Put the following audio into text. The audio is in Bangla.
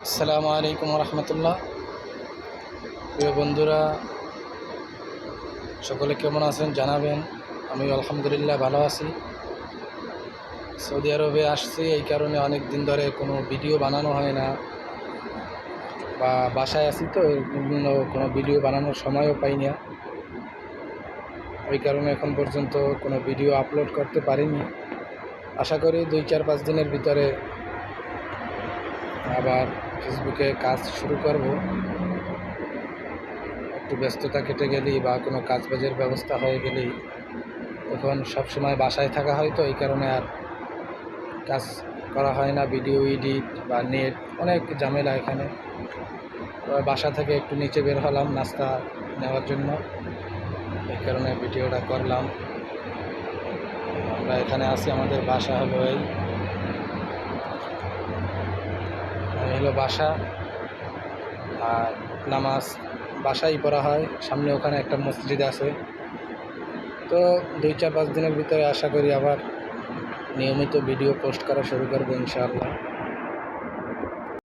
আসসালামু আলাইকুম রহমতুল্লাহ। প্রিয় বন্ধুরা, সকলে কেমন আছেন জানাবেন। আমি আলহামদুলিল্লাহ ভালো আছি। সৌদি আরবে আসছি, এই কারণে অনেক দিন ধরে কোনো ভিডিও বানানো হয় না, বা বাসায় আছি তো বিভিন্ন কোনো ভিডিও বানানোর সময়ও পাই না। ওই কারণে এখন পর্যন্ত কোনো ভিডিও আপলোড করতে পারিনি। আশা করি 2-4-5 দিনের ভিতরে আবার ফেসবুকে কাজ শুরু করব। একটু ব্যস্ততা কেটে গেলেই বা কোনো কাজবাজের ব্যবস্থা হয়ে গেলেই, তখন সবসময় বাসায় থাকা হয় তো এই কারণে আর কাজ করা হয় না। ভিডিও এডিট বা নেট অনেক ঝামেলা এখানে। বাসা থেকে একটু নিচে বের হলাম নাস্তা নেওয়ার জন্য, এই কারণে ভিডিওটা করলাম। আমরা এখানে আছি, আমাদের বাসা হলো এই হলো বাসা। আর নামাজ বাসায় পড়া হয়, সামনে ওখানে একটা মসজিদ আছে। তো 2-4-5 দিনের ভিতরে আশা করি আবার নিয়মিত ভিডিও পোস্ট করা শুরু করবো ইনশাআল্লাহ।